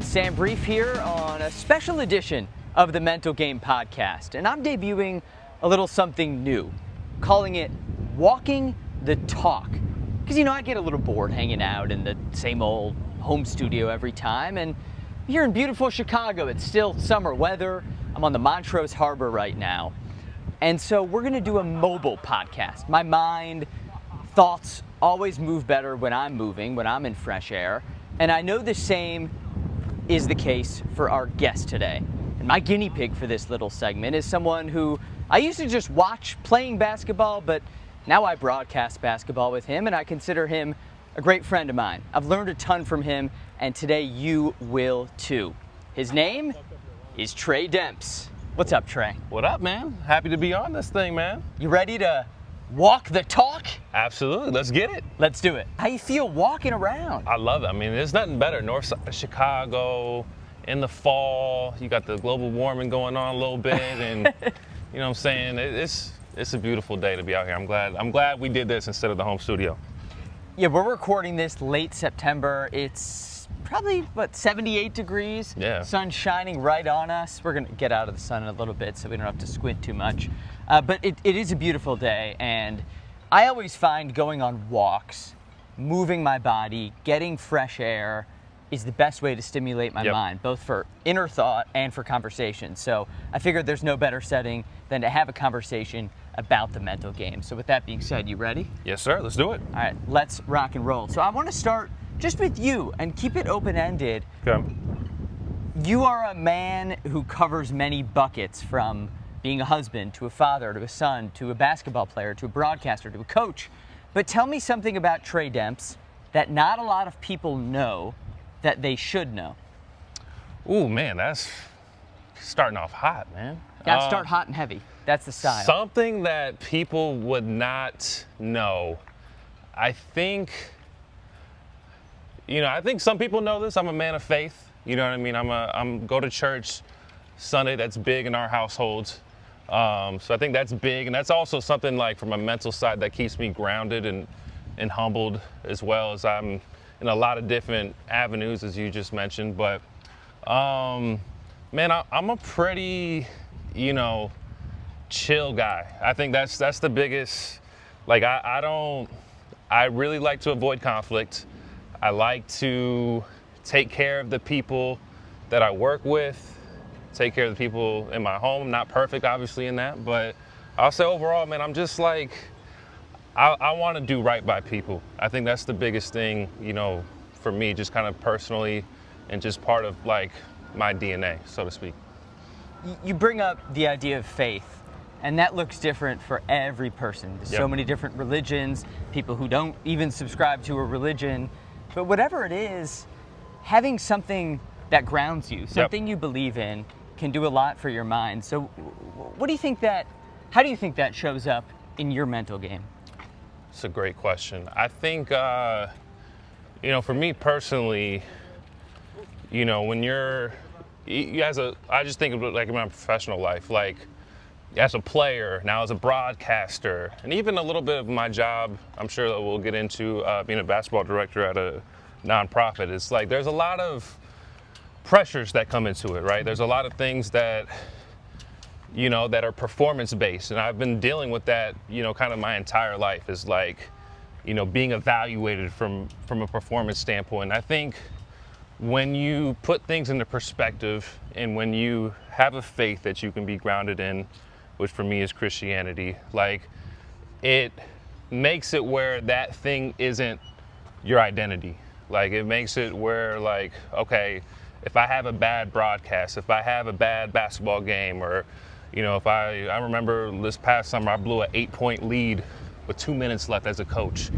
Sam Brief here on a special edition of the Mental Game Podcast, and I'm debuting a little something new, calling it Walking the Talk. Because, I get a little bored hanging out in the same old home studio every time, and here in beautiful Chicago, it's still summer weather. I'm on the Montrose Harbor right now, and so we're going to do a mobile podcast. My mind, thoughts always move better when I'm moving, when I'm in fresh air, and I know the same is the case for our guest today. And my guinea pig for this little segment is someone who I used to just watch playing basketball, but now I broadcast basketball with him, and I consider him a great friend of mine. I've learned a ton from him, and today you will too. His name is Tre Demps. What's up, Tre? What up, man? Happy to be on this thing, man. You ready to walk the talk? Absolutely, let's get it. Let's do it. How you feel walking around? I love it. I mean, there's nothing better. North side of Chicago, in the fall, you got the global warming going on a little bit, and you know what I'm saying? It's a beautiful day to be out here. I'm glad we did this instead of the home studio. Yeah, we're recording this late September. It's probably, 78 degrees? Yeah. Sun shining right on us. We're gonna get out of the sun in a little bit so we don't have to squint too much. But it is a beautiful day, and I always find going on walks, moving my body, getting fresh air is the best way to stimulate my mind, both for inner thought and for conversation. So I figured there's no better setting than to have a conversation about the mental game. So with that being said, you ready? Yes, sir. Let's do it. All right, let's rock and roll. So I want to start just with you and keep it open-ended. Okay. You are a man who covers many buckets, from being a husband, to a father, to a son, to a basketball player, to a broadcaster, to a coach. But tell me something about Tre Demps that not a lot of people know that they should know. Ooh, man, that's starting off hot, man. Gotta start hot and heavy. That's the style. Something that people would not know. I think some people know this. I'm a man of faith. You know what I mean? I'm go to church Sunday. That's big in our household. So I think that's big, and that's also something like from a mental side that keeps me grounded and humbled, as well as I'm in a lot of different avenues, as you just mentioned. But man, I'm a pretty, chill guy. I think that's the biggest. Like I really like to avoid conflict. I like to take care of the people that I work with, take care of the people in my home. I'm not perfect, obviously, in that, but I'll say overall, man, I'm just like, I want to do right by people. I think that's the biggest thing, for me, just kind of personally, and just part of like my DNA, so to speak. You bring up the idea of faith, and that looks different for every person. There's so many different religions, people who don't even subscribe to a religion, but whatever it is, having something that grounds you, something you believe in, can do a lot for your mind. So how do you think that shows up in your mental game? It's a great question. I think, for me personally, when I just think of it like in my professional life, like as a player, now as a broadcaster, and even a little bit of my job, I'm sure that we'll get into being a basketball director at a nonprofit. It's like there's a lot of pressures that come into it, right? There's a lot of things that that are performance-based, and I've been dealing with that, kind of my entire life, is like, being evaluated from a performance standpoint. I think when you put things into perspective, and when you have a faith that you can be grounded in, which for me is Christianity, like, it makes it where that thing isn't your identity. Like, it makes it where, like, okay, if I have a bad broadcast, if I have a bad basketball game, or if I remember this past summer, I blew an 8-point lead with 2 minutes left as a coach.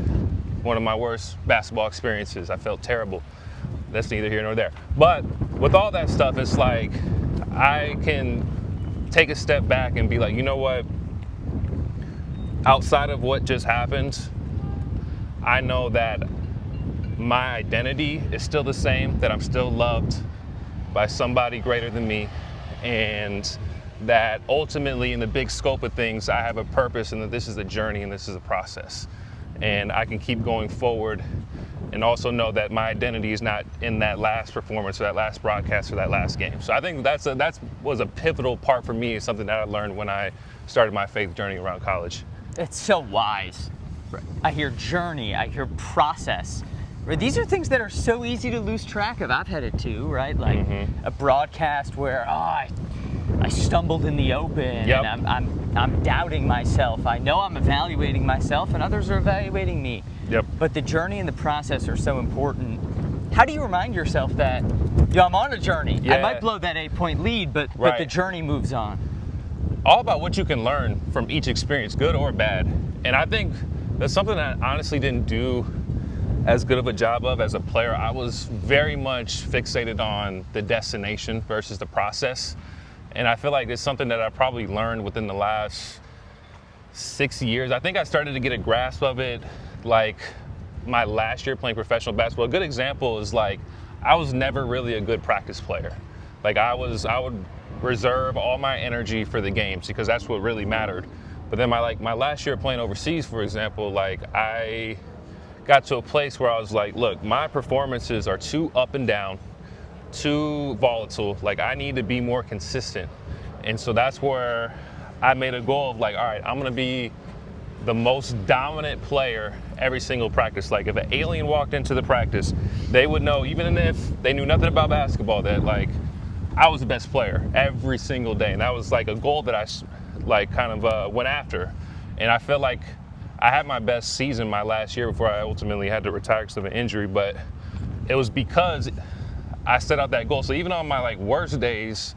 One of my worst basketball experiences. I felt terrible. That's neither here nor there. But with all that stuff, it's like I can take a step back and be like, you know what? Outside of what just happened, I know that my identity is still the same, that I'm still loved by somebody greater than me, and that ultimately in the big scope of things, I have a purpose, and that this is a journey and this is a process. and I can keep going forward, and also know that my identity is not in that last performance or that last broadcast or that last game. So I think that was a pivotal part for me. It's something that I learned when I started my faith journey around college. It's so wise. I hear journey, I hear process. These are things that are so easy to lose track of. I've had it too, right? Like a broadcast where I stumbled in the open, Yep. and I'm doubting myself. I know I'm evaluating myself, and others are evaluating me. Yep. But the journey and the process are so important. How do you remind yourself that, I'm on a journey? Yeah. I might blow that 8-point lead, but Right. the journey moves on. All about what you can learn from each experience, good or bad. And I think that's something that I honestly didn't do as good of a job of as a player. I was very much fixated on the destination versus the process. And I feel like it's something that I probably learned within the last 6 years. I think I started to get a grasp of it like my last year playing professional basketball. A good example is like, I was never really a good practice player. Like I would reserve all my energy for the games because that's what really mattered. But then my last year playing overseas, for example, like I got to a place where I was like, look, my performances are too up and down, too volatile. Like I need to be more consistent. And so that's where I made a goal of like, all right, I'm gonna be the most dominant player every single practice. Like if an alien walked into the practice, they would know, even if they knew nothing about basketball, that like I was the best player every single day. And that was like a goal that I like kind of went after. And I felt like I had my best season my last year before I ultimately had to retire because of an injury, but it was because I set out that goal. So even on my like worst days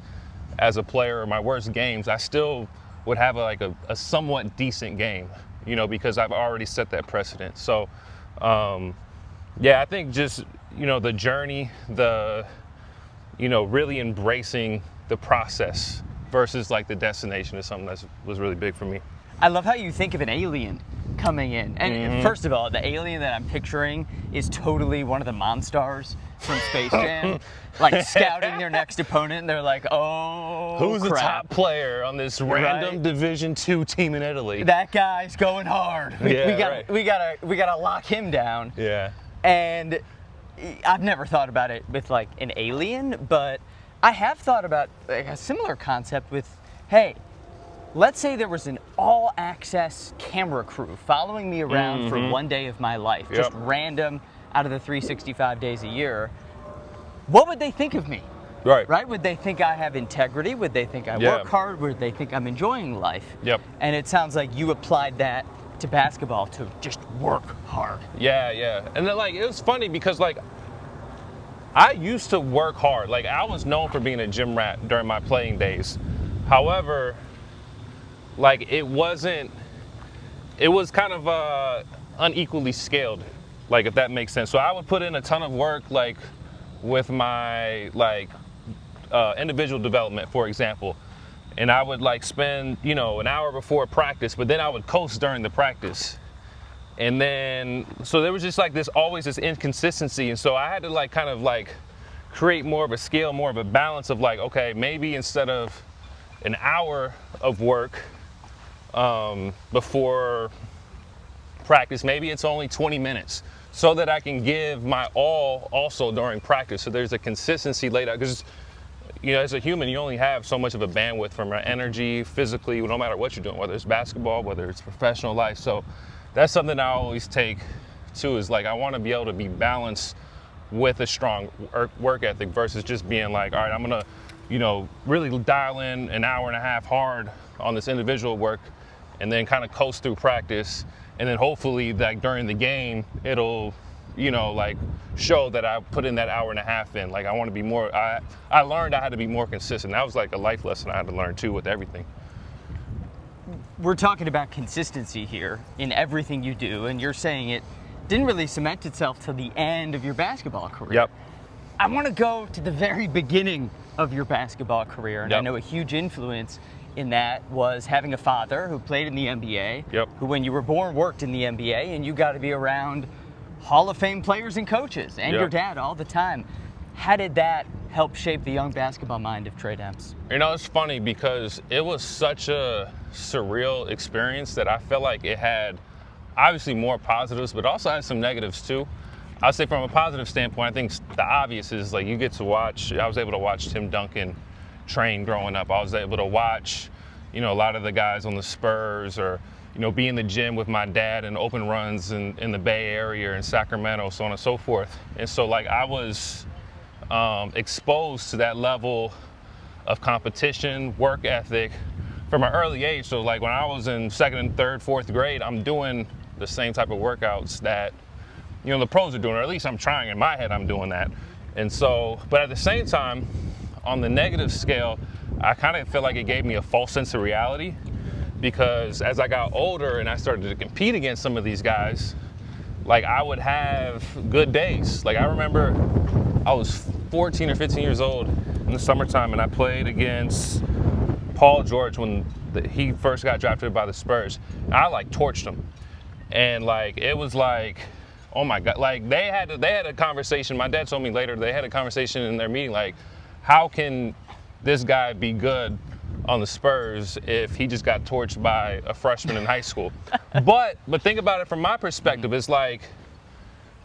as a player or my worst games, I still would have a somewhat decent game, because I've already set that precedent. So yeah, I think just, the journey, really embracing the process versus like the destination is something that was really big for me. I love how you think of an alien coming in. And first of all, the alien that I'm picturing is totally one of the Monstars from Space Jam, like scouting their next opponent, and they're like, oh, who's crap. the top player on this random Division II team in Italy? That guy's going hard. We gotta lock him down. Yeah. And I've never thought about it with like an alien, but I have thought about like a similar concept with, hey, let's say there was an all-access camera crew following me around for one day of my life, just random out of the 365 days a year. What would they think of me? Right? Would they think I have integrity? Would they think I work hard? Would they think I'm enjoying life? Yep. And it sounds like you applied that to basketball, to just work hard. Yeah. And then like, it was funny because like, I used to work hard. Like I was known for being a gym rat during my playing days. However, like it was kind of unequally scaled, like if that makes sense. So I would put in a ton of work, like with my individual development, for example, and I would like spend an hour before practice, but then I would coast during the practice, and then so there was just like always this inconsistency, and so I had to like kind of like create more of a scale, more of a balance of like, okay, maybe instead of an hour of work before practice, maybe it's only 20 minutes so that I can give my all also during practice. So there's a consistency laid out because, as a human, you only have so much of a bandwidth from your energy, physically, no matter what you're doing, whether it's basketball, whether it's professional life. So that's something I always take too, is like, I want to be able to be balanced with a strong work ethic versus just being like, all right, I'm going to, really dial in an hour and a half hard on this individual work and then kind of coast through practice. And then hopefully like during the game, it'll, like show that I put in that hour and a half in. Like I want to be more, I learned I had to be more consistent. That was like a life lesson I had to learn too with everything. We're talking about consistency here in everything you do, and you're saying it didn't really cement itself till the end of your basketball career. Yep. I want to go to the very beginning of your basketball career, and I know a huge influence in that was having a father who played in the NBA, who when you were born worked in the NBA, and you got to be around Hall of Fame players and coaches and your dad all the time. How did that help shape the young basketball mind of Tre Demps? It's funny because it was such a surreal experience that I felt like it had obviously more positives, but also has some negatives too. I'd say from a positive standpoint, I think the obvious is like you get to watch. I was able to watch Tim Duncan train growing up. I was able to watch, a lot of the guys on the Spurs, or be in the gym with my dad and open runs in the Bay Area and Sacramento, so on and so forth. And so like I was exposed to that level of competition, work ethic from an early age. So like when I was in second and third, fourth grade, I'm doing the same type of workouts that the pros are doing, or at least I'm trying. In my head, I'm doing that. And so, but at the same time, on the negative scale, I kind of feel like it gave me a false sense of reality, because as I got older and I started to compete against some of these guys, like I would have good days. Like I remember I was 14 or 15 years old in the summertime, and I played against Paul George when he first got drafted by the Spurs. And I like torched him. And like, it was like, oh my God, like they had a conversation. My dad told me later, they had a conversation in their meeting, like, how can this guy be good on the Spurs if he just got torched by a freshman in high school? But think about it from my perspective. It's like,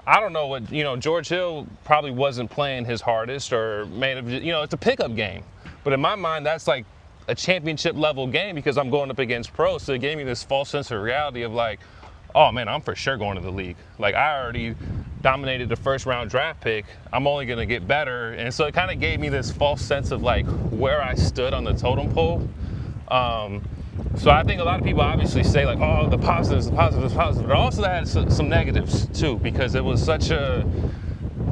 I don't know what, George Hill probably wasn't playing his hardest, or it's a pickup game. But in my mind, that's like a championship level game, because I'm going up against pros. So it gave me this false sense of reality of like, oh man, I'm for sure going to the league. Like I already dominated the first round draft pick. I'm only going to get better. And so it kind of gave me this false sense of like where I stood on the totem pole. So I think a lot of people obviously say like, oh, the positives, but also that had some negatives too, because it was such a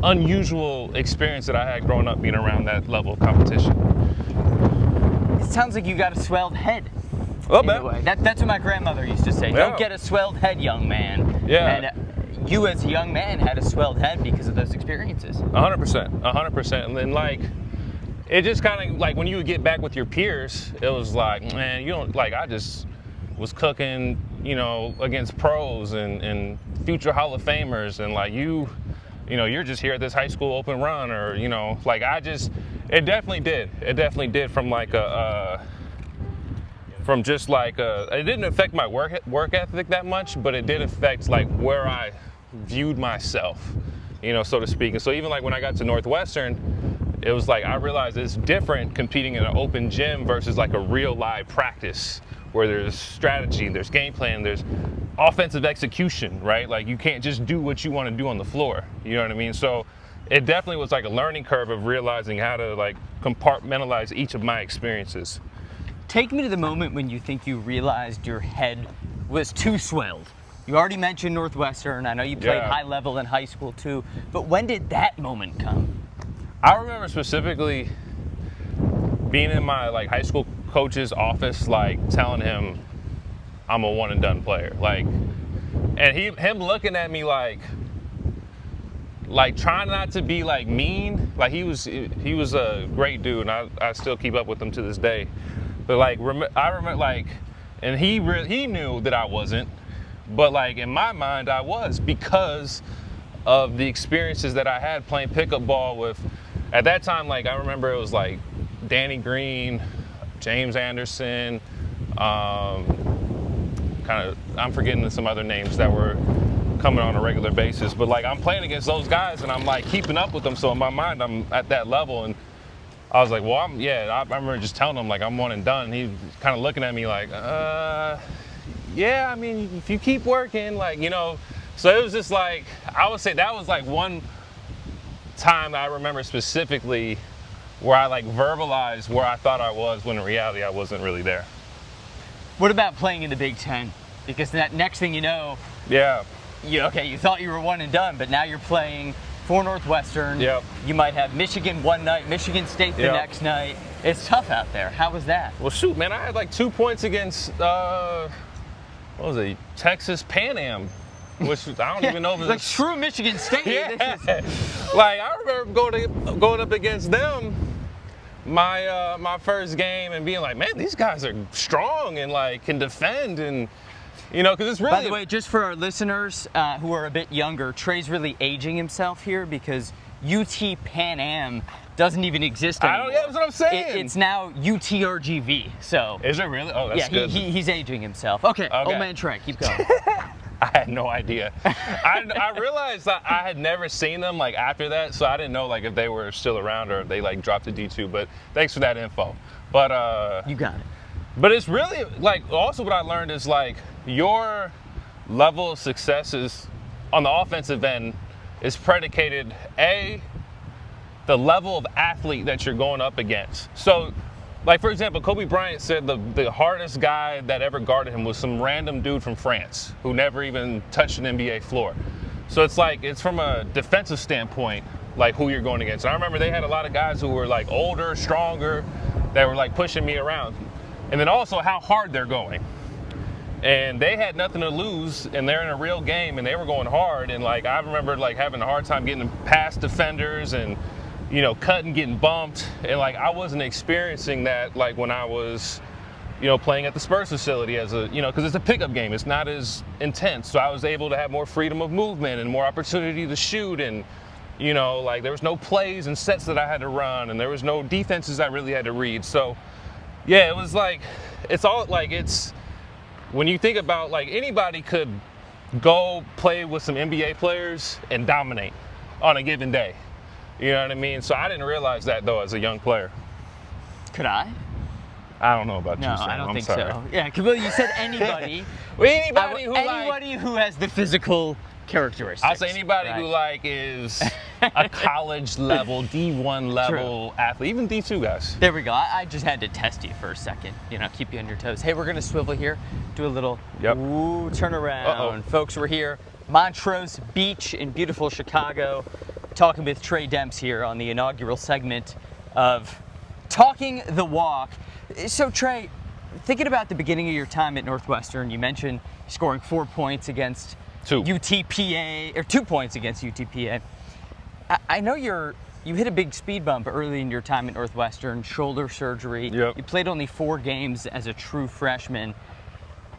unusual experience that I had growing up being around that level of competition. It sounds like you got a swelled head. A little bit. That's what my grandmother used to say. Yeah. Don't get a swelled head, young man. Yeah. And you as a young man had a swelled head because of those experiences. 100%. And then like, it just kind of like when you would get back with your peers, it was like, man, I just was cooking, against pros and future Hall of Famers, and like you're just here at this high school open run, or it definitely did. It definitely did from like it didn't affect my work ethic that much, but it did affect like where I viewed myself, so to speak. And so even like when I got to Northwestern, it was like I realized it's different competing in an open gym versus like a real live practice where there's strategy, there's game plan, there's offensive execution, right? Like you can't just do what you want to do on the floor, you know what I mean? So it definitely was like a learning curve of realizing how to like compartmentalize each of my experiences. Take me to the moment when you think you realized your head was too swelled. You already mentioned Northwestern. I know you played high level in high school too, but when did that moment come? I remember specifically being in my like high school coach's office, like telling him I'm a one and done player. Like, and him looking at me like trying not to be like mean. Like he was a great dude, and I still keep up with him to this day. But like I remember like, and he knew that I wasn't, but like in my mind I was, because of the experiences that I had playing pickup ball with. At that time, like I remember it was like Danny Green, James Anderson, I'm forgetting some other names that were coming on a regular basis. But like I'm playing against those guys, and I'm like keeping up with them. So in my mind, I'm at that level, and I was like, well, I remember just telling him like I'm one and done. And he was kind of looking at me like, yeah, I mean, if you keep working, like, So it was just like, I would say that was like one time I remember specifically where I like verbalized where I thought I was, when in reality I wasn't really there. What about playing in the Big Ten? Because that next thing you know, you thought you were one and done, but now you're playing for Northwestern. Yep. You might have Michigan one night, Michigan State the next night. It's tough out there. How was that? Well, shoot, man, I had like 2 points against Texas Pan Am, which I don't even know if it's like true Michigan State. Yeah. Like I remember going up against them my first game and being like, man, these guys are strong and like can defend, and because it's really. By the way, just for our listeners who are a bit younger, Tre's really aging himself here because UT Pan Am doesn't even exist anymore. That's what I'm saying. It's now UTRGV. So. Is it really? Oh, that's good. He's aging himself. Okay, old man Tre, keep going. I had no idea. I realized that I had never seen them like after that, so I didn't know like if they were still around or if they like dropped to D2. But thanks for that info. But You got it. but it's really like also what I learned is like your level of success is on the offensive end is predicated the level of athlete that you're going up against. So, like for example, Kobe Bryant said the hardest guy that ever guarded him was some random dude from France who never even touched an NBA floor. So it's like, it's from a defensive standpoint, like who you're going against. And I remember they had a lot of guys who were like older, stronger, that were like pushing me around. And then also how hard they're going. And they had nothing to lose, and they're in a real game, and they were going hard. And like I remember like having a hard time getting past defenders and, you know, cutting, getting bumped. And like I wasn't experiencing that like when I was, you know, playing at the Spurs facility as a, you know, because it's a pickup game. It's not as intense. So I was able to have more freedom of movement and more opportunity to shoot. And, you know, like there was no plays and sets that I had to run, and there was no defenses I really had to read. So yeah, it was like, it's all like, it's, when you think about like anybody could go play with some NBA players and dominate on a given day. You know what I mean? So I didn't realize that though as a young player. Could I? I don't know about No, you, Sam. I don't I'm think sorry. so. Yeah, well, you said anybody. Well, anybody who anybody who has the physical characteristics. I'll say anybody right? who like is a college level, D1 level athlete, even D2 guys. There we go. I just had to test you for a second, you know, keep you on your toes. Hey, we're gonna swivel here, do a little ooh, turn around. Folks, we're here, Montrose Beach in beautiful Chicago, talking with Tre Demps here on the inaugural segment of Talking the Walk. So Tre, thinking about the beginning of your time at Northwestern, you mentioned scoring 4 points against UTPA, or 2 points against UTPA. I know you hit a big speed bump early in your time at Northwestern, shoulder surgery. Yep. You played only 4 games as a true freshman.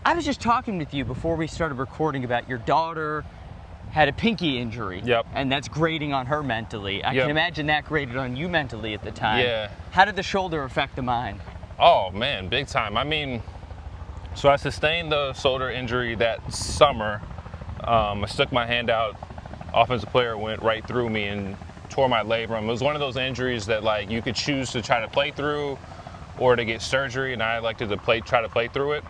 I was just talking with you before we started recording about your daughter had a pinky injury. Yep. And that's grating on her mentally. I can imagine that grated on you mentally at the time. Yeah. How did the shoulder affect the mind? Oh man, big time. I mean, so I sustained the shoulder injury that summer. I stuck my hand out, offensive player went right through me and tore my labrum. It was one of those injuries that like you could choose to try to play through or to get surgery, and I elected to try to play through it.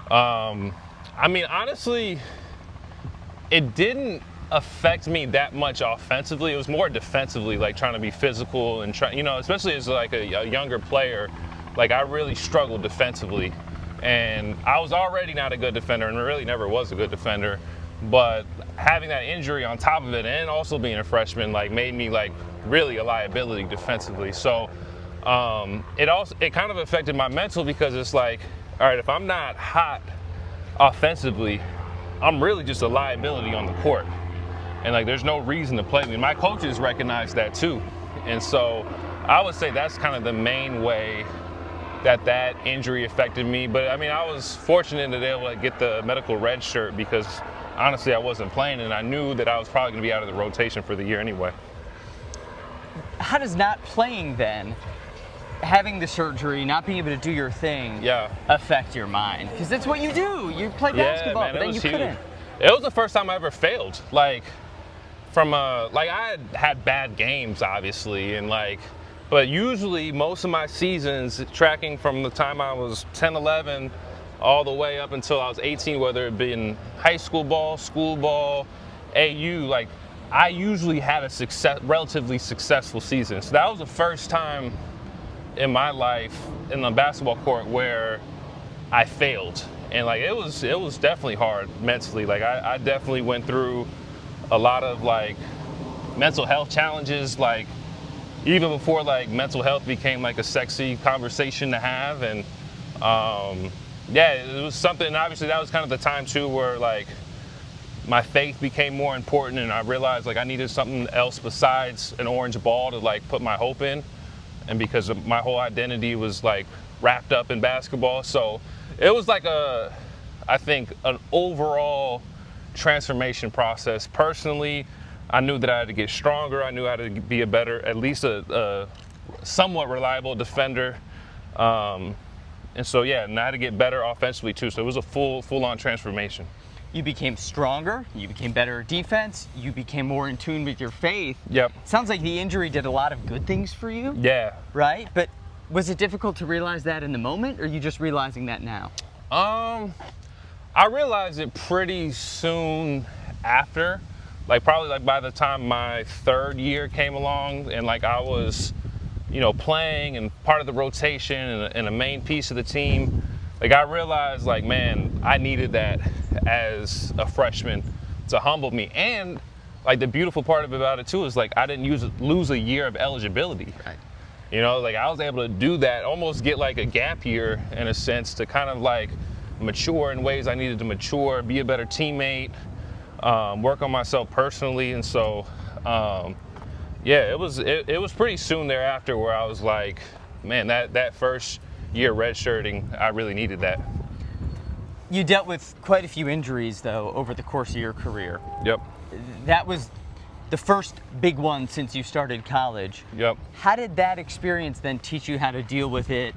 I mean, honestly, it didn't affect me that much offensively. It was more defensively, like trying to be physical and try, you know, especially as like a younger player, like I really struggled defensively. And I was already not a good defender and really never was a good defender. But having that injury on top of it and also being a freshman like made me like really a liability defensively. So it kind of affected my mental because it's like, all right, if I'm not hot offensively, I'm really just a liability on the court. And like there's no reason to play me. My coaches recognize that too. And so I would say that's kind of the main way that injury affected me. But I mean, I was fortunate to be able to get the medical red shirt because honestly I wasn't playing and I knew that I was probably going to be out of the rotation for the year anyway. How does not playing then, having the surgery, not being able to do your thing, affect your mind? Because that's what you do. You play basketball, man, but then you couldn't. It was the first time I ever failed. Like I had bad games obviously, and but usually most of my seasons tracking from the time I was 10, 11 all the way up until I was 18, whether it be in high school ball, school ball, AU, like I usually had a relatively successful season. So that was the first time in my life in the basketball court where I failed. And like it was definitely hard mentally. Like I definitely went through a lot of like mental health challenges, like even before like mental health became like a sexy conversation to have. And it was something, obviously that was kind of the time too where like my faith became more important and I realized like I needed something else besides an orange ball to like put my hope in. And because my whole identity was like wrapped up in basketball. So it was like I think an overall transformation process. Personally, I knew that I had to get stronger. I knew how to be a better, at least a somewhat reliable defender. And so, and I had to get better offensively too. So it was a full-on transformation. you became stronger, you became better at defense, you became more in tune with your faith. Yep. Sounds like the injury did a lot of good things for you. Yeah. Right? But was it difficult to realize that in the moment, or are you just realizing that now? I realized it pretty soon after, like probably like by the time my third year came along and like I was, playing and part of the rotation and a main piece of the team. Like I realized like, man, I needed that as a freshman to humble me. And like the beautiful part about it too is like I didn't lose a year of eligibility. Right. Like I was able to do that, almost get like a gap year in a sense to kind of like mature in ways I needed to mature, be a better teammate, work on myself personally. And so, it was pretty soon thereafter where I was like, man, that first year redshirting, I really needed that. You dealt with quite a few injuries though over the course of your career. Yep. That was the first big one since you started college. Yep. How did that experience then teach you how to deal with it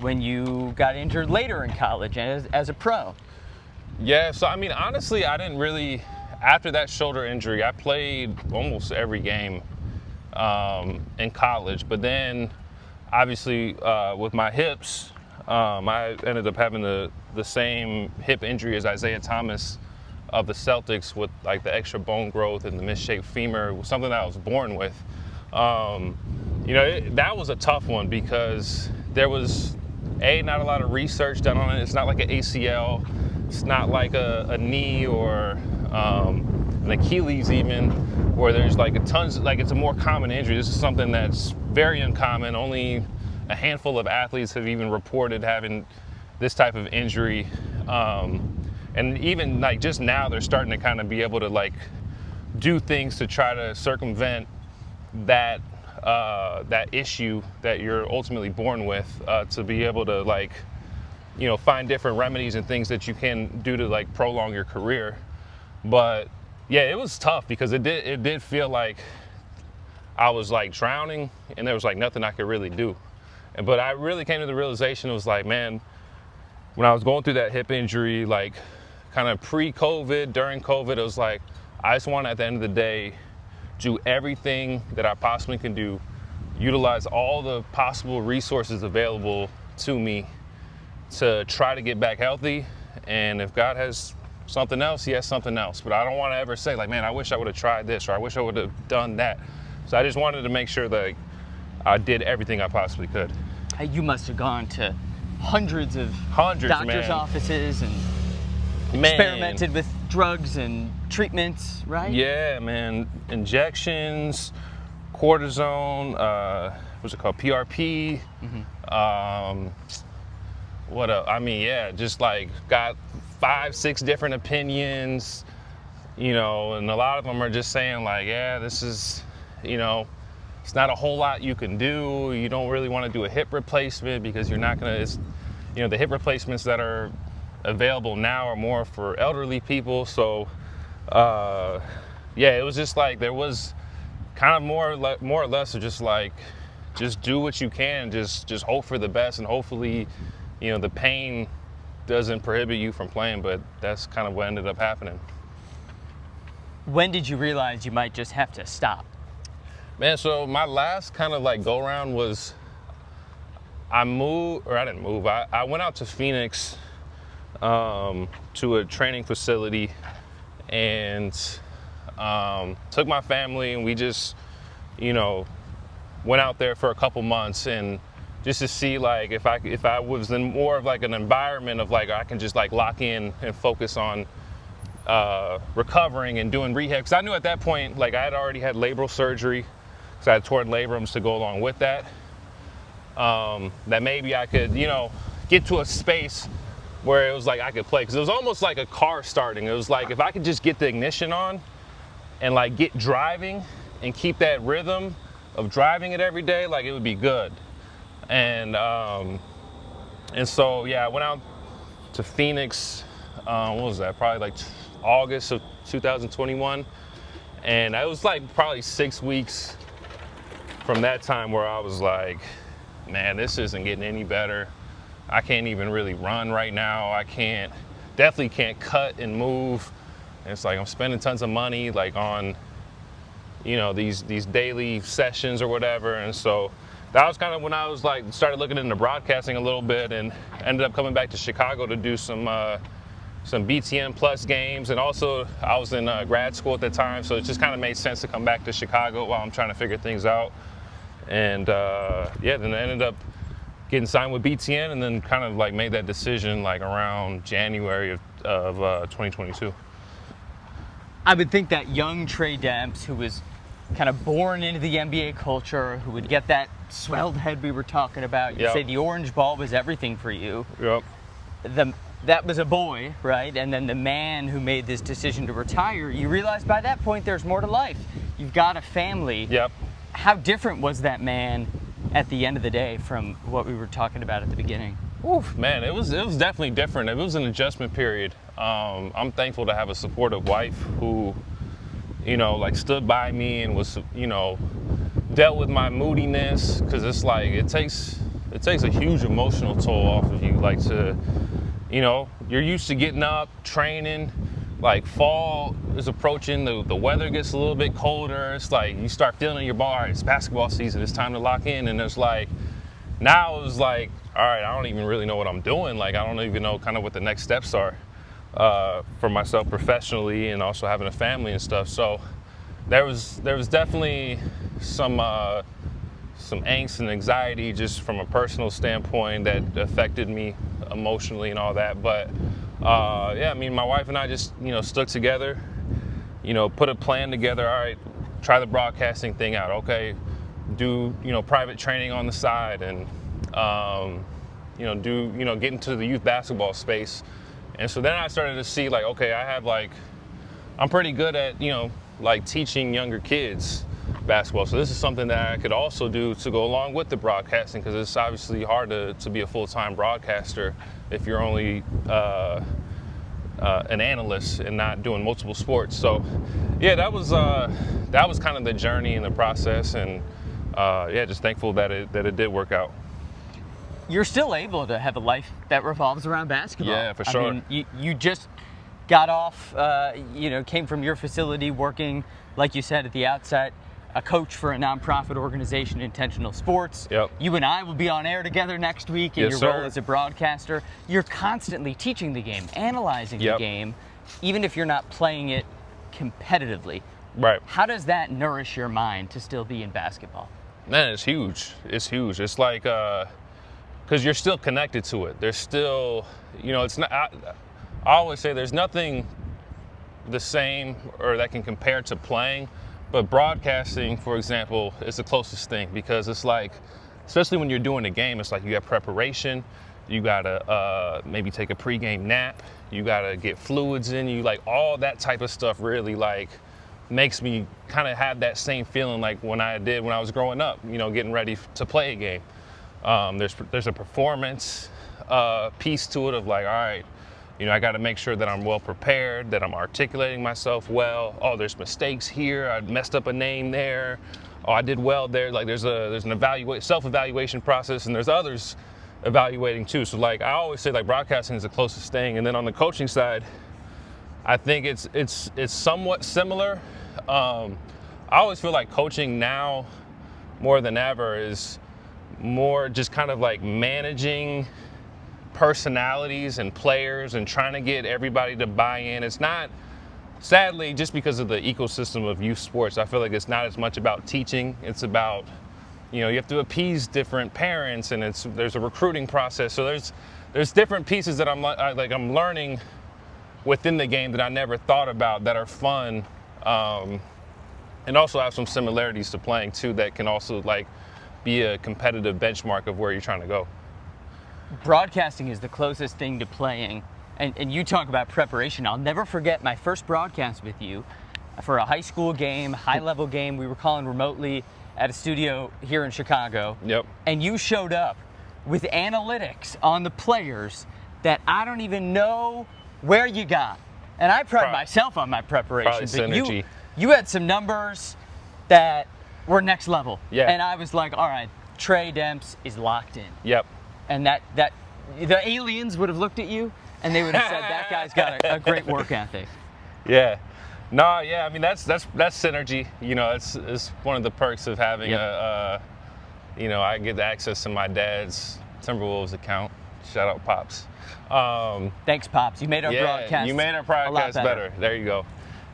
when you got injured later in college as a pro? Yeah, so I mean, honestly, I didn't really, after that shoulder injury, I played almost every game in college, but then obviously with my hips, I ended up having the same hip injury as Isaiah Thomas of the Celtics with like the extra bone growth and the misshaped femur. It was something that I was born with. That was a tough one because there was not a lot of research done on it. It's not like an ACL. It's not like a knee or an Achilles even, where there's like it's a more common injury. This is something that's very uncommon. Only a handful of athletes have even reported having this type of injury. And even like just now they're starting to kind of be able to like do things to try to circumvent that issue that you're ultimately born with, to be able to like, find different remedies and things that you can do to like prolong your career. But yeah, it was tough because it did feel like I was like drowning and there was like nothing I could really do. But I really came to the realization, it was like, man, when I was going through that hip injury, like kind of pre-COVID, during COVID, it was like, I just want to, at the end of the day, do everything that I possibly can do, utilize all the possible resources available to me to try to get back healthy. And if God has something else, he has something else. But I don't want to ever say like, man, I wish I would have tried this or I wish I would have done that. So I just wanted to make sure that I did everything I possibly could. You must have gone to hundreds, doctors' man. offices and experimented with drugs and treatments, right? Yeah, man. Injections, cortisone, what's it called? PRP. Mm-hmm. What else? I mean, yeah, just like got 5-6 different opinions, and a lot of them are just saying like, yeah, this is, it's not a whole lot you can do. You don't really want to do a hip replacement because you're not going to, the hip replacements that are available now are more for elderly people. So, it was just like, there was kind of more or less of just like, just do what you can, just hope for the best, and hopefully, the pain doesn't prohibit you from playing, but that's kind of what ended up happening. When did you realize you might just have to stop? Man, so my last kind of like go around was I didn't move. I went out to Phoenix to a training facility and took my family, and we just, went out there for a couple months and just to see like if I was in more of like an environment of like I can just like lock in and focus on recovering and doing rehab. Because I knew at that point like I had already had labral surgery, so I had torn labrums to go along with that. That maybe I could, get to a space where it was like I could play. Because it was almost like a car starting. It was like if I could just get the ignition on and like get driving and keep that rhythm of driving it every day, like it would be good. And so yeah, I went out to Phoenix. What was that? Probably like August of 2021, and it was like probably 6 weeks from that time where I was like, man, this isn't getting any better. I can't even really run right now. Definitely can't cut and move. And it's like I'm spending tons of money like on, you know, these daily sessions or whatever. And so that was kind of when I was like started looking into broadcasting a little bit, and ended up coming back to Chicago to do some BTN Plus games. And also I was in grad school at the time, so it just kind of made sense to come back to Chicago while I'm trying to figure things out. And then I ended up getting signed with BTN, and then kind of like made that decision like around January of 2022. I would think that young Tre Demps, who was kind of born into the NBA culture, who would get that swelled head we were talking about, you say the orange ball was everything for you. Yep. That was a boy, right? And then the man who made this decision to retire, you realize by that point there's more to life. You've got a family. Yep. How different was that man at the end of the day from what we were talking about at the beginning? Oof, man, it was definitely different. It was an adjustment period. I'm thankful to have a supportive wife who, you know, like stood by me and was, you know, dealt with my moodiness, because it's like it takes a huge emotional toll off of you. Like to, you know, you're used to getting up, training, like fall is approaching, the weather gets a little bit colder. It's like you start feeling your ball, all right, it's basketball season, it's time to lock in. And it's like, now it's like, all right, I don't even really know what I'm doing. Like, I don't even know kind of what the next steps are for myself professionally, and also having a family and stuff. So there was definitely some angst and anxiety just from a personal standpoint that affected me emotionally and all that. But I mean, my wife and I just, you know, stuck together, you know, put a plan together. All right, try the broadcasting thing out. Okay, do, you know, private training on the side, and you know, get into the youth basketball space. And so then I started to see like, okay, I'm pretty good at, you know, like teaching younger kids basketball. So this is something that I could also do to go along with the broadcasting, because it's obviously hard to be a full-time broadcaster if you're only an analyst and not doing multiple sports. So yeah, that was kind of the journey and the process, and just thankful that it did work out. You're still able to have a life that revolves around basketball. Yeah, for sure. I mean, you just got off, came from your facility working, like you said at the outset, a coach for a nonprofit organization, Intentional Sports. Yep. You and I will be on air together next week in your role as a broadcaster. You're constantly teaching the game, analyzing the game, even if you're not playing it competitively. Right. How does that nourish your mind to still be in basketball? Man, it's huge. It's huge. It's like, because you're still connected to it. There's still, you know, it's not, I always say there's nothing the same or that can compare to playing, but broadcasting, for example, is the closest thing, because it's like, especially when you're doing a game, it's like you have preparation, you gotta maybe take a pregame nap, you gotta get fluids in you, like all that type of stuff really like makes me kind of have that same feeling like when I was growing up, you know, getting ready to play a game. There's a performance piece to it of like, all right, you know, I got to make sure that I'm well prepared, that I'm articulating myself well. Oh, there's mistakes here. I messed up a name there. Oh, I did well there. Like there's an self-evaluation process, and there's others evaluating too. So like I always say, like broadcasting is the closest thing. And then on the coaching side, I think it's somewhat similar. I always feel like coaching now more than ever is more just kind of like managing personalities and players and trying to get everybody to buy in. It's not, sadly, just because of the ecosystem of youth sports, I feel like it's not as much about teaching. It's about, you know, you have to appease different parents, and there's a recruiting process. So there's different pieces that I'm learning within the game that I never thought about that are fun, and also have some similarities to playing too that can also like be a competitive benchmark of where you're trying to go. Broadcasting is the closest thing to playing, and you talk about preparation. I'll never forget my first broadcast with you for a high school game, high-level game. We were calling remotely at a studio here in Chicago. Yep. And you showed up with analytics on the players that I don't even know where you got. And I pride myself on my preparation. Probably but synergy. You had some numbers that were next level. Yeah. And I was like, all right, Tre Demps is locked in. Yep. And that the aliens would have looked at you and they would have said, that guy's got a great work ethic. Yeah. No, yeah, I mean, that's synergy. You know, it's one of the perks of having I get access to my dad's Timberwolves account. Shout out, Pops. Thanks, Pops. You made our broadcast. You made our broadcast better. There you go.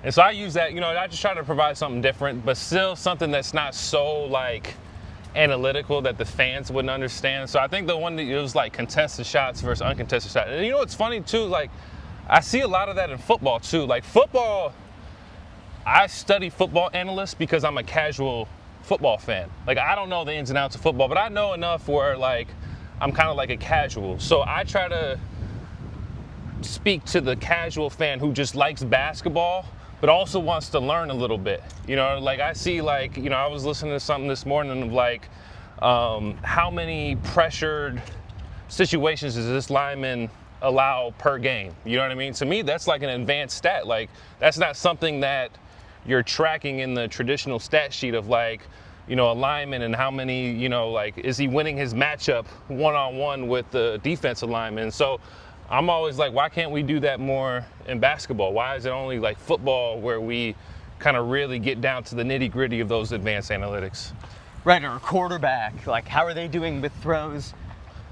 And so I use that, I just try to provide something different, but still something that's not so like analytical that the fans wouldn't understand. So I think the one that it was like contested shots versus uncontested shots. And what's funny too, like I see a lot of that in football too. Like football, I study football analysts because I'm a casual football fan. Like I don't know the ins and outs of football, but I know enough where like I'm kind of like a casual. So I try to speak to the casual fan who just likes basketball but also wants to learn a little bit. Like I see like, I was listening to something this morning of like how many pressured situations does this lineman allow per game? You know what I mean? To me, that's like an advanced stat. Like that's not something that you're tracking in the traditional stat sheet of like, a lineman and how many, like, is he winning his matchup one-on-one with the defensive lineman? So I'm always like, why can't we do that more in basketball? Why is it only like football where we kind of really get down to the nitty-gritty of those advanced analytics? Right, or a quarterback, like how are they doing with throws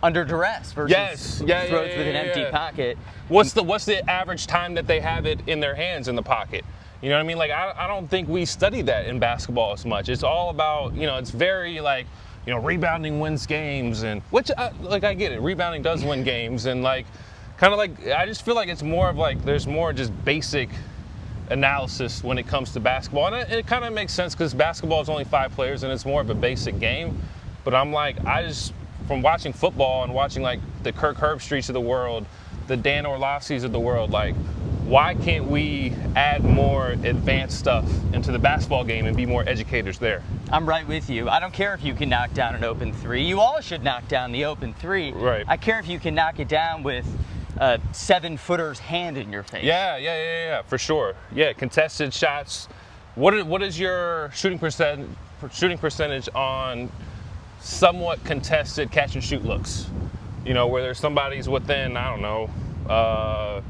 under duress versus throws with an empty pocket? What's the average time that they have it in their hands in the pocket? You know what I mean? Like, I don't think we study that in basketball as much. It's all about, it's very like, rebounding wins games, and which, I get it. Rebounding does win games, and like, kind of like, I just feel like it's more of like, there's more just basic analysis when it comes to basketball. And it kind of makes sense because basketball is only 5 players and it's more of a basic game. But I'm like, from watching football and watching like the Kirk Herbstreits of the world, the Dan Orlovskis of the world, like, why can't we add more advanced stuff into the basketball game and be more educators there? I'm right with you. I don't care if you can knock down an open 3. You all should knock down the open 3. Right. I care if you can knock it down with a 7-footer's hand in your face. Yeah, for sure. Yeah, contested shots. What is your shooting percentage on somewhat contested catch and shoot looks? Where there's somebody's within, I don't know,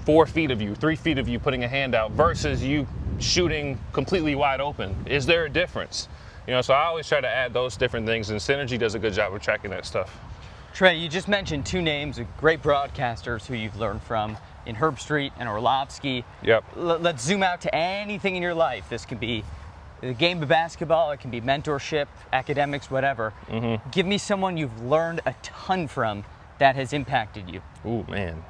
4 feet of you, 3 feet of you putting a hand out versus you shooting completely wide open. Is there a difference? So I always try to add those different things, and Synergy does a good job of tracking that stuff. Trey, you just mentioned 2 names of great broadcasters who you've learned from in Herbstreit and Orlovsky. Yep. Let's zoom out to anything in your life. This can be the game of basketball, it can be mentorship, academics, whatever. Mm-hmm. Give me someone you've learned a ton from that has impacted you. Ooh, man.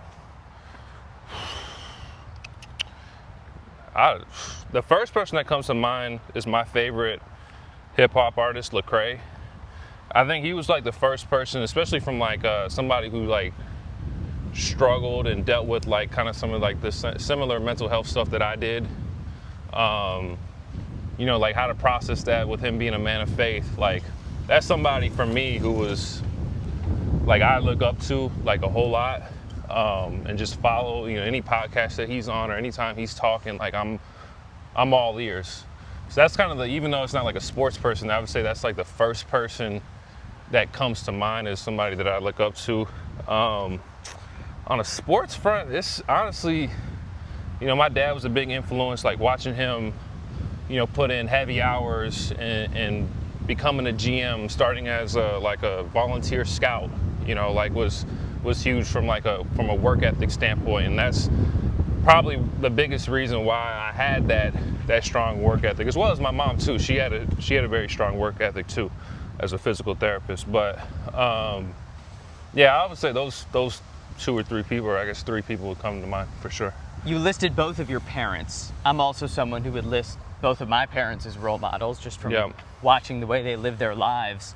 The first person that comes to mind is my favorite hip-hop artist, Lecrae. I think he was like the first person, especially from like somebody who like struggled and dealt with like kind of some of like the similar mental health stuff that I did. Like how to process that with him being a man of faith. Like that's somebody for me who was like I look up to like a whole lot, and just follow any podcast that he's on or anytime he's talking. Like I'm all ears. So that's kind of even though it's not like a sports person, I would say that's like the first person that comes to mind as somebody that I look up to. On a sports front, it's honestly, my dad was a big influence, like watching him, put in heavy hours and becoming a GM, starting as a volunteer scout, was huge from a work ethic standpoint. And that's probably the biggest reason why I had that strong work ethic, as well as my mom too. She had a very strong work ethic too, as a physical therapist. But I would say those 2 or 3 people, or I guess 3 people would come to mind for sure. You listed both of your parents. I'm also someone who would list both of my parents as role models just from watching the way they live their lives.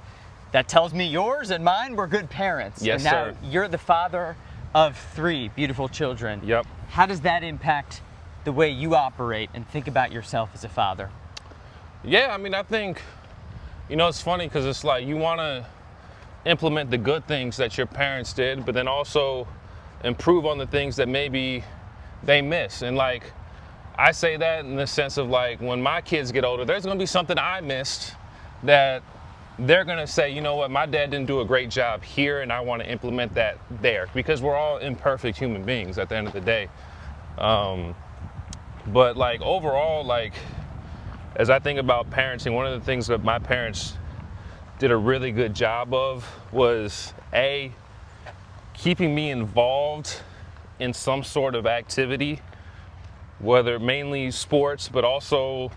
That tells me yours and mine were good parents. Yes, and now sir. You're the father of 3 beautiful children. Yep. How does that impact the way you operate and think about yourself as a father? Yeah, I mean, I think, it's funny because it's like you want to implement the good things that your parents did, but then also improve on the things that maybe they miss. And like, I say that in the sense of like, when my kids get older, there's going to be something I missed that they're going to say, you know what, my dad didn't do a great job here, and I want to implement that there, because we're all imperfect human beings at the end of the day. But like overall, like as I think about parenting, one of the things that my parents did a really good job of was keeping me involved in some sort of activity, whether mainly sports, but also,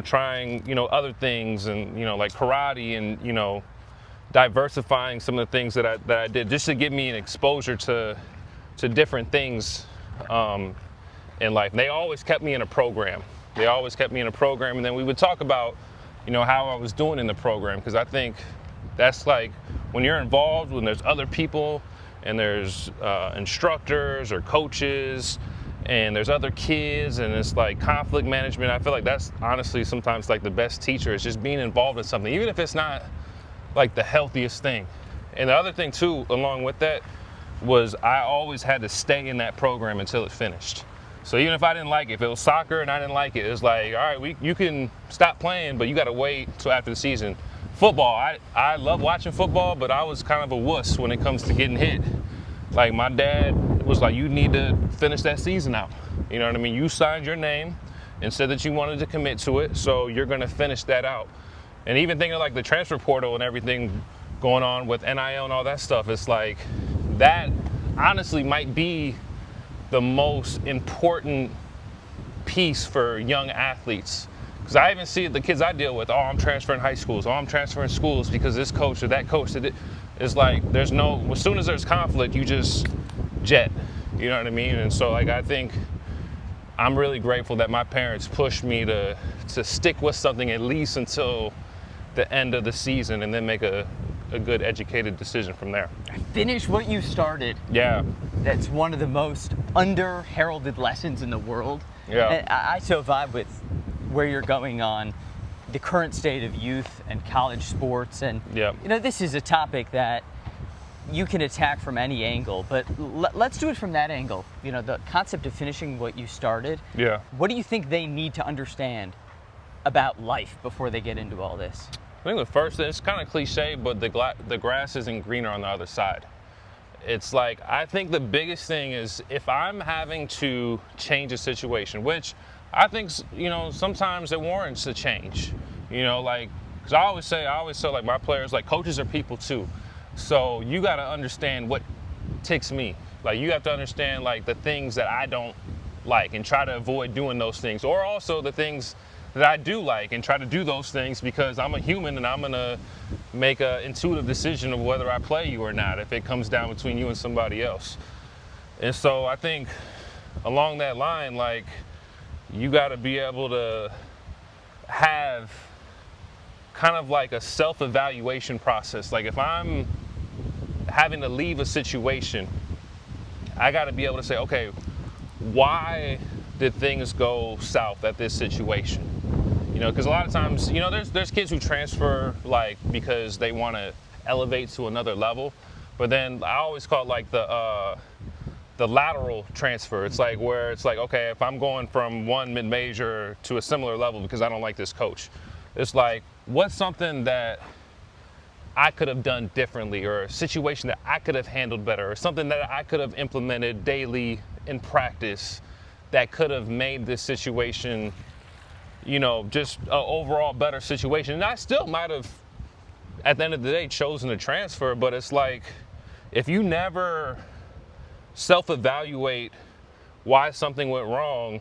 trying, other things and, like karate and, diversifying some of the things that I did just to give me an exposure to different things in life. And they always kept me in a program. And then we would talk about, how I was doing in the program, because I think that's like when you're involved, when there's other people and there's instructors or coaches and there's other kids and it's like conflict management. I feel like that's honestly sometimes like the best teacher is just being involved in something, even if it's not like the healthiest thing. And the other thing too, along with that, was I always had to stay in that program until it finished. So even if I didn't like it, if it was soccer and I didn't like it, it was like, all right, you can stop playing, but you got to wait till after the season. Football, I love watching football, but I was kind of a wuss when it comes to getting hit. Like my dad was like, you need to finish that season out. You know what I mean? You signed your name and said that you wanted to commit to it, so you're going to finish that out. And even thinking of like the transfer portal and everything going on with NIL and all that stuff, it's like that honestly might be the most important piece for young athletes. Because I even see the kids I deal with, I'm transferring high schools, I'm transferring schools because this coach or that coach did it. It's like there's no, as soon as there's conflict, you just jet. You know what I mean? And so like I think I'm really grateful that my parents pushed me to stick with something at least until the end of the season and then make a good educated decision from there. Finish what you started. Yeah. That's one of the most under-heralded lessons in the world. Yeah. And I so vibe with where you're going on the current state of youth and college sports. And, this is a topic that you can attack from any angle, but let's do it from that angle. The concept of finishing what you started. Yeah. What do you think they need to understand about life before they get into all this? I think the first thing, it's kind of cliche, but the grass isn't greener on the other side. It's like, I think the biggest thing is if I'm having to change a situation, which I think, sometimes it warrants a change, because I always tell like my players, like coaches are people too. So you got to understand what ticks me. Like you have to understand like the things that I don't like and try to avoid doing those things, or also the things that I do like and try to do those things because I'm a human and I'm gonna make an intuitive decision of whether I play you or not if it comes down between you and somebody else. And so I think along that line, like you gotta be able to have kind of like a self-evaluation process. Like if I'm having to leave a situation, I gotta be able to say, okay, why did things go south at this situation? Because a lot of times, there's kids who transfer like because they want to elevate to another level, but then I always call it like the lateral transfer. It's like where it's like, okay, if I'm going from one mid-major to a similar level because I don't like this coach, it's like, what's something that I could have done differently, or a situation that I could have handled better, or something that I could have implemented daily in practice that could have made this situation, just an overall better situation. And I still might have, at the end of the day, chosen to transfer, but it's like, if you never self-evaluate why something went wrong,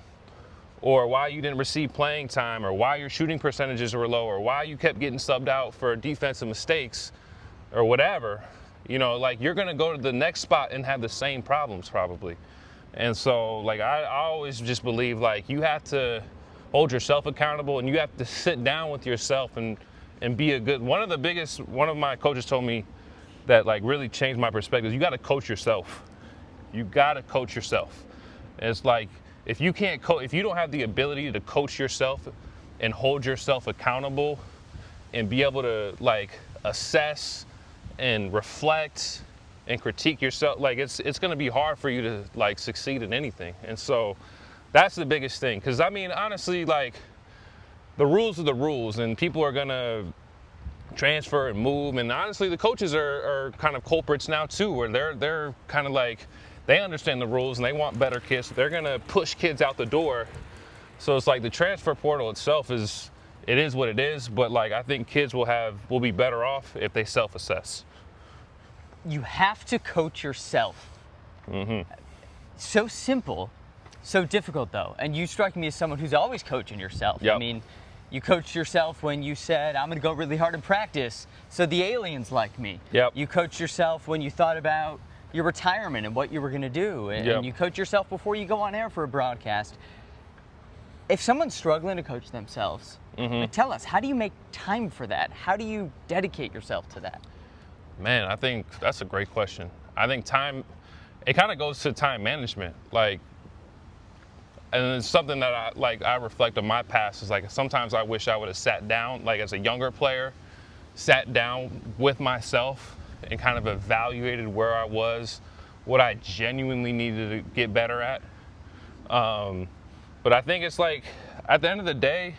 or why you didn't receive playing time, or why your shooting percentages were low, or why you kept getting subbed out for defensive mistakes, or whatever, like you're gonna go to the next spot and have the same problems probably. And so like I always just believe like you have to hold yourself accountable and you have to sit down with yourself and be a good, one of my coaches told me that like really changed my perspective. You gotta coach yourself. You gotta coach yourself. And it's like, if you don't have the ability to coach yourself and hold yourself accountable and be able to like assess and reflect and critique yourself, like it's going to be hard for you to like succeed in anything. And so that's the biggest thing. Because I mean, honestly, like the rules are the rules, and people are going to transfer and move. And honestly, the coaches are kind of culprits now too, where they're kind of like, they understand the rules and they want better kids. So they're going to push kids out the door So it's like the transfer portal itself is what it is, but like I think kids will be better off if they self-assess. You have to coach yourself. So simple, so difficult though. And you strike me as someone who's always coaching yourself. Yep. I mean, you coached yourself when you said, I'm gonna go really hard in practice so the aliens like me. Yep. You coached yourself when you thought about your retirement and what you were gonna do. And Yep. you coach yourself before you go on air for a broadcast. If someone's struggling to coach themselves, like, tell us, how do you make time for that? How do you dedicate yourself to that? Man, I think that's a great question. I think time, it kind of goes to time management. Like, and it's something that I reflect on my past is like, sometimes I wish I would have sat down, like as a younger player, sat down with myself and kind of evaluated where I was, what I genuinely needed to get better at. But I think it's like, at the end of the day,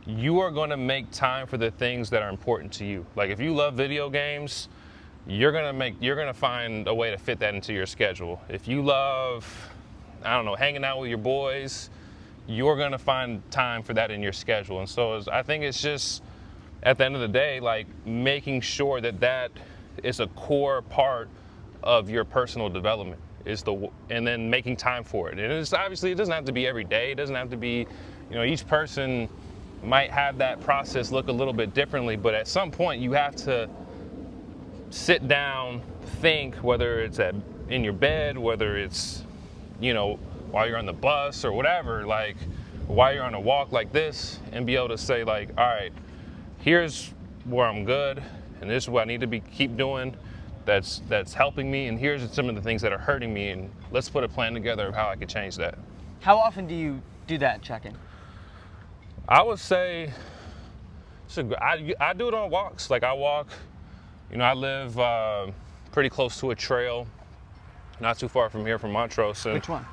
you are going to make time for the things that are important to you. Like if you love video games, you're gonna find a way to fit that into your schedule. If you love, I don't know, hanging out with your boys, you're gonna find time for that in your schedule. And so I think it's just, at the end of the day, like making sure that is a core part of your personal development, and then making time for it. And it's obviously, it doesn't have to be every day. It doesn't have to be, each person might have that process look a little bit differently, but at some point you have to sit down, think, whether it's in your bed, whether it's, while you're on the bus or whatever, like while you're on a walk like this, and be able to say like, all right, here's where I'm good, and this is what I need to keep doing that's helping me, and here's some of the things that are hurting me, and let's put a plan together of how I could change that. How often do you do that check-in? I would say, I do it on walks. Like I walk, I live pretty close to a trail, not too far from here, from Montrose. And, which one?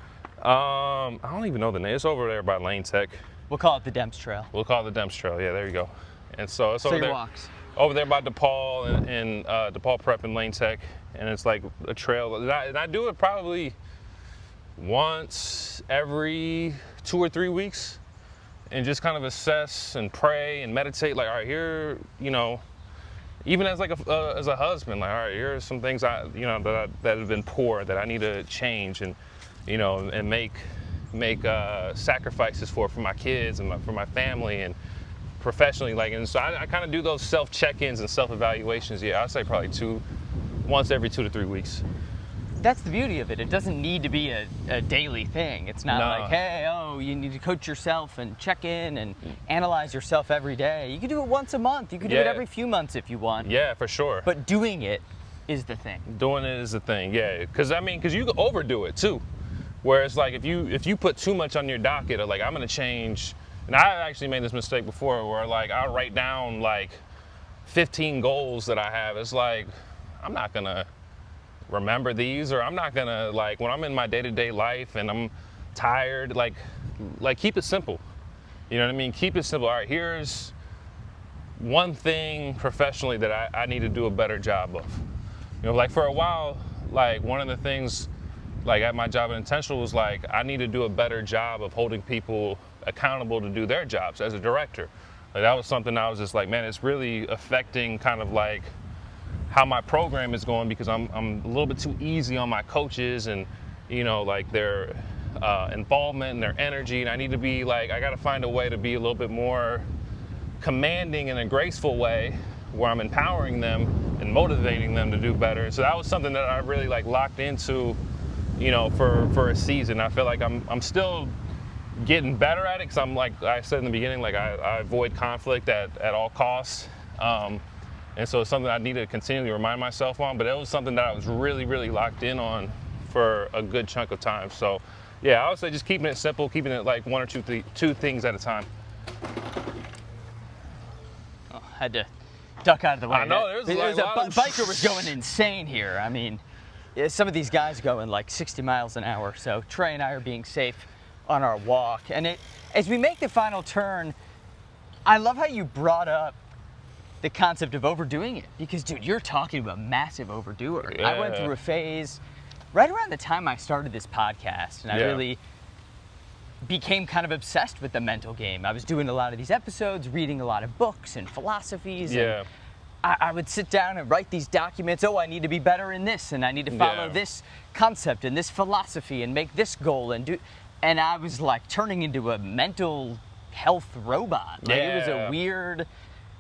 I don't even know the name. It's over there by Lane Tech. We'll call it the Demps Trail. We'll call it the Demps Trail. Yeah, there you go. And so it's over your there. Walks. Over there by DePaul and DePaul Prep and Lane Tech, and it's like a trail. And I do it probably once every 2 or 3 weeks, and just kind of assess and pray and meditate. Like, all right, here, even as like as a husband, like, all right, here are some things that have been poor that I need to change, and and make sacrifices for my kids and for my family and professionally. Like, and so I kind of do those self check-ins and self evaluations. Yeah, I'd say probably once every 2 to 3 weeks. That's the beauty of it. It doesn't need to be a daily thing. It's not like, hey, you need to coach yourself and check in and analyze yourself every day. You can do it once a month. You can do it every few months if you want. Yeah, for sure. But doing it is the thing. Doing it is the thing, yeah. Because you can overdo it too. Where it's like, if you put too much on your docket of like, I'm gonna change, and I actually made this mistake before where like I'll write down like 15 goals that I have. It's like, I'm not gonna remember these, or I'm not gonna, like, when I'm in my day-to-day life and I'm tired, like keep it simple. You know what I mean? Keep it simple. All right, here's one thing professionally that I need to do a better job of. Like for a while, like one of the things, like at my job at Intentional, was like, I need to do a better job of holding people accountable to do their jobs as a director. Like that was something I was just like, man, it's really affecting kind of like how my program is going, because I'm a little bit too easy on my coaches and, like their involvement and their energy. And I need to be like, I got to find a way to be a little bit more commanding in a graceful way where I'm empowering them and motivating them to do better. So that was something that I really like locked into, for a season. I feel like I'm still getting better at it, because I'm, like I said in the beginning, like I avoid conflict at all costs. And so it's something I need to continually remind myself on, but it was something that I was really, really locked in on for a good chunk of time. So yeah, I would say just keeping it simple, keeping it like one or two things at a time. Oh, had to duck out of the way. I know, there's a biker was going insane here. I mean, some of these guys going like 60 miles an hour. So Trey and I are being safe on our walk. And as we make the final turn, I love how you brought up the concept of overdoing it, because dude, you're talking about massive overdoer. Yeah. I went through a phase right around the time I started this podcast, and I really became kind of obsessed with the mental game. I was doing a lot of these episodes, reading a lot of books and philosophies. Yeah. And I would sit down and write these documents. Oh, I need to be better in this, and I need to follow this concept and this philosophy and make this goal and I was like turning into a mental health robot. Like it was a weird,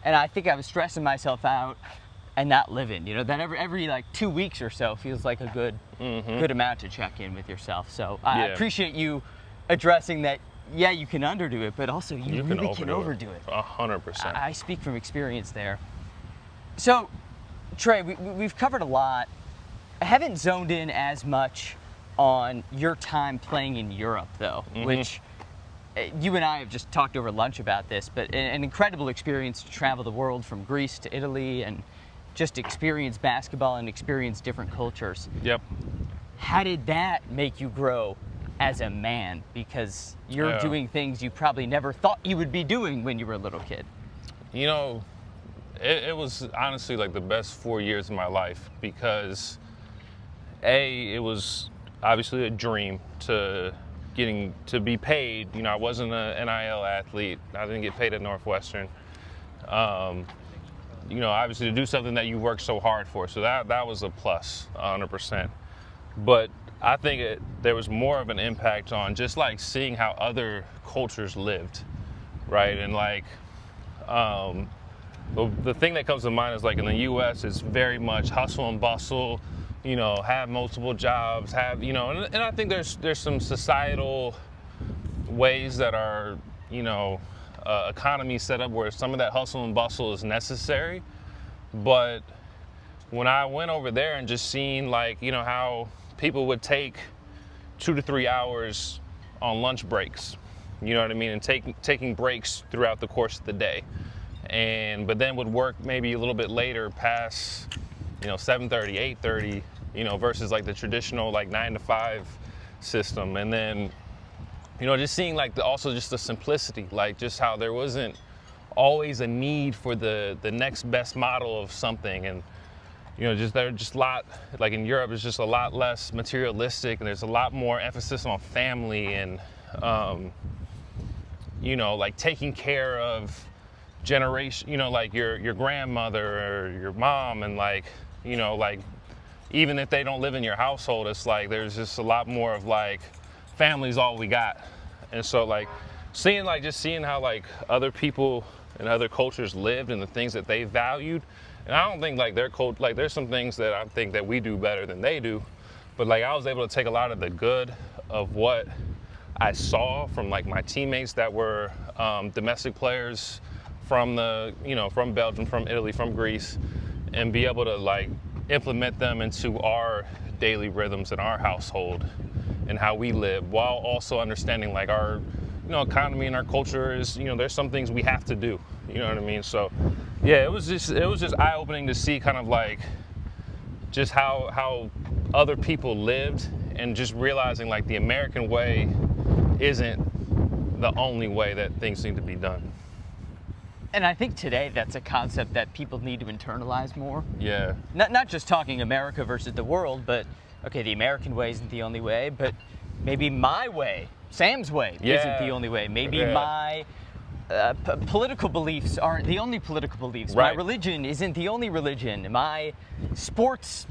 and I think I was stressing myself out and not living. You know, that every like 2 weeks or so feels like a good amount to check in with yourself. So I appreciate you addressing that. Yeah, you can underdo it, but also you really can overdo it. 100%. I speak from experience there. So, Tre, we've covered a lot. I haven't zoned in as much on your time playing in Europe, though, which you and I have just talked over lunch about this, but an incredible experience to travel the world from Greece to Italy and just experience basketball and experience different cultures. Yep. How did that make you grow as a man? Because you're doing things you probably never thought you would be doing when you were a little kid. You know, it was honestly like the best 4 years of my life because it was obviously a dream to be paid. You know, I wasn't an NIL athlete. I didn't get paid at Northwestern. You know, obviously to do something that you worked so hard for. So that was a plus, 100%. But I think there was more of an impact on just like seeing how other cultures lived, right? And like, the thing that comes to mind is like in the U.S. it's very much hustle and bustle, you know, have multiple jobs, and I think there's some societal ways that are, you know, economy set up where some of that hustle and bustle is necessary. But when I went over there and just seeing like, you know, how people would take 2 to 3 hours on lunch breaks, you know what I mean, and taking breaks throughout the course of the day. But then would work maybe a little bit later past, you know, 7:30, 8:30, you know, versus like the traditional like 9 to 5 system. And then, you know, just seeing like also just the simplicity, like just how there wasn't always a need for the next best model of something. And, you know, just a lot, like in Europe, it's just a lot less materialistic and there's a lot more emphasis on family and, you know, like taking care of generation, you know, like your grandmother or your mom, and like, you know, like even if they don't live in your household, it's like there's just a lot more of like family's all we got. And so like seeing how like other people and other cultures lived and the things that they valued, and I don't think like there's some things that I think that we do better than they do, but like I was able to take a lot of the good of what I saw from like my teammates that were domestic players from from Belgium, from Italy, from Greece, and be able to like implement them into our daily rhythms in our household and how we live, while also understanding like our, you know, economy and our culture is, you know, there's some things we have to do, you know what I mean? So yeah, it was just eye-opening to see kind of like just how other people lived, and just realizing like the American way isn't the only way that things need to be done. And I think today that's a concept that people need to internalize more. Yeah. Not just talking America versus the world, but okay, the American way isn't the only way, but maybe my way, Sam's way, isn't the only way. Maybe my political beliefs aren't the only political beliefs. Right. My religion isn't the only religion. My sports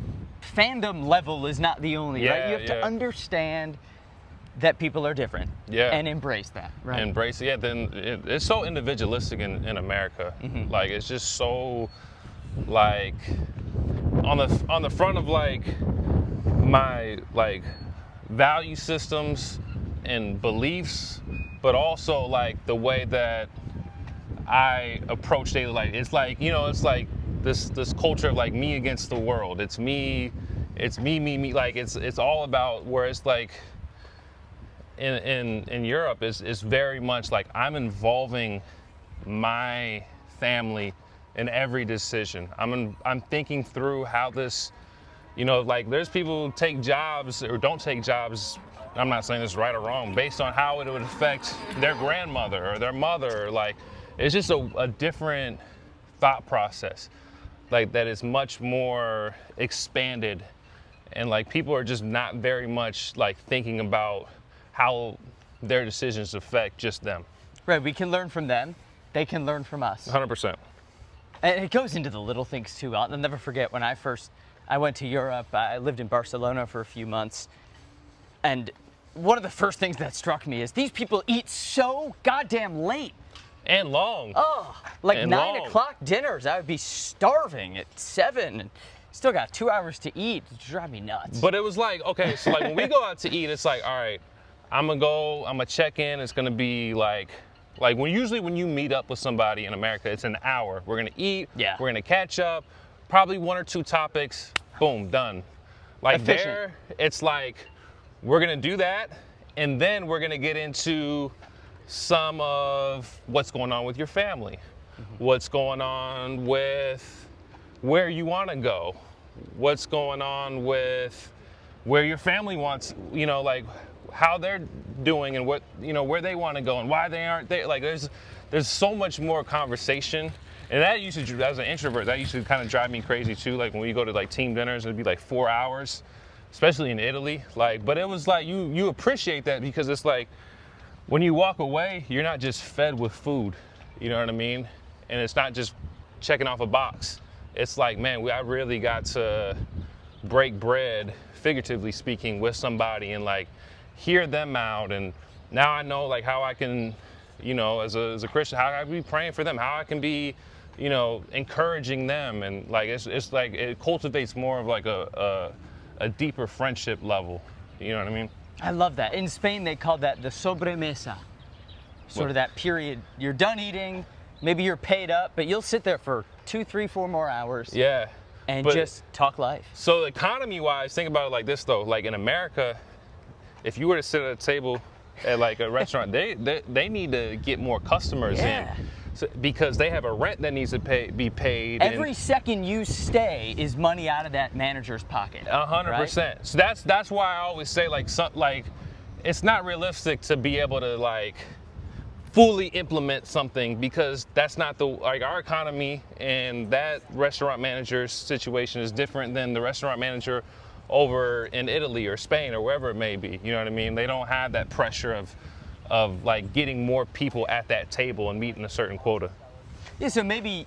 fandom level is not the only, right? You have to understand that people are different and embrace that, right? Embrace it. Yeah, then it's so individualistic in America. Like it's just so like on the front of like my like value systems and beliefs, but also like the way that I approach daily life. It's like, you know, it's like this culture of like me against the world. It's me. Like it's all about, where it's like in Europe is very much like I'm involving my family in every decision. I'm thinking through how this, you know, like there's people who take jobs or don't take jobs. I'm not saying this is right or wrong, based on how it would affect their grandmother or their mother. Like it's just a different thought process, like that is much more expanded, and like people are just not very much like thinking about how their decisions affect just them. Right, we can learn from them. They can learn from us. 100%. And it goes into the little things too. I'll never forget when I went to Europe. I lived in Barcelona for a few months. And one of the first things that struck me is these people eat so goddamn late. And long. Oh, like And 9 long. o'clock dinners. I would be starving at 7 and still got 2 hours to eat. It drive me nuts. But it was like, okay, so like when we go out to eat, it's like, all right, I'm gonna check in. It's gonna be like when you meet up with somebody in America, it's an hour. We're gonna eat, Yeah. we're gonna catch up, probably 1 or 2 topics, boom, done. Like Efficient. there, it's like, we're gonna do that, and then we're gonna get into some of what's going on with your family, what's going on with where you wanna go, what's going on with where your family wants, like how they're doing and what, where they want to go and why they aren't there. Like there's so much more conversation. And that used to, as an introvert, that used to kind of drive me crazy too. Like when we go to like team dinners, it'd be like 4 hours, especially in Italy. Like, but it was like, you appreciate that because it's like, when you walk away, you're not just fed with food, you know what I mean? And it's not just checking off a box. It's like, man, I really got to break bread, figuratively speaking, with somebody and like hear them out. And now I know like how I can, as a Christian, how I can be praying for them, how I can be, encouraging them. And like, it's like, it cultivates more of like a deeper friendship level. You know what I mean? I love that. In Spain, they call that the sobremesa. Sort of that period. You're done eating, maybe you're paid up, but you'll sit there for 2, 3, 4 more hours. Yeah. And But- just talk life. So economy-wise, think about it like this though. Like in America, if you were to sit at a table at like a restaurant, they need to get more customers Yeah. in, because they have a rent that needs to be paid. Every second you stay is money out of that manager's pocket. 100%. So that's why I always say like it's not realistic to be able to like fully implement something because that's not our economy, and that restaurant manager's situation is different than the restaurant manager over in Italy or Spain or wherever it may be. You know what I mean? They don't have that pressure of like getting more people at that table and meeting a certain quota. Yeah, so maybe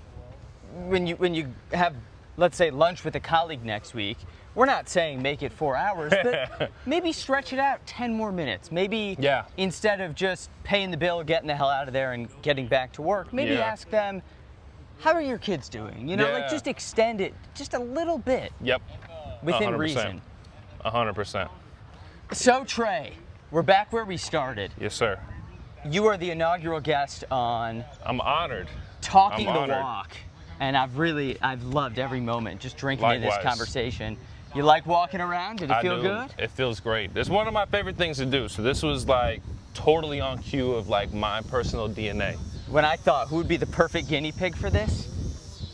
when you have, let's say, lunch with a colleague next week, we're not saying make it 4 hours, but maybe stretch it out 10 more minutes. Maybe Yeah. instead of just paying the bill, getting the hell out of there and getting back to work, maybe Yeah. ask them, how are your kids doing? Like Yeah. just extend it just a little bit Yep. within 100%. reason. 100%. So Trey, we're back where we started. Yes, sir. You are the inaugural guest on I'm honored. Talking I'm the honored. Walk. And I've loved every moment just drinking in this Likewise. conversation. You like walking around? Did it feel do. good? It feels great. It's one of my favorite things to do. So this was like totally on cue of like my personal DNA. When I thought who would be the perfect guinea pig for this?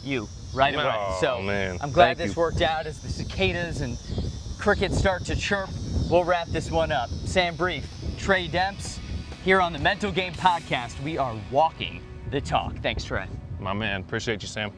You, right away. Oh, So man. I'm glad Thank this you. worked out as the cicadas and crickets start to chirp. We'll wrap this one up. Sam Brief, Tre Demps, here on the Mental Game Podcast. We are walking the talk. Thanks, Trey. My man, appreciate you, Sam.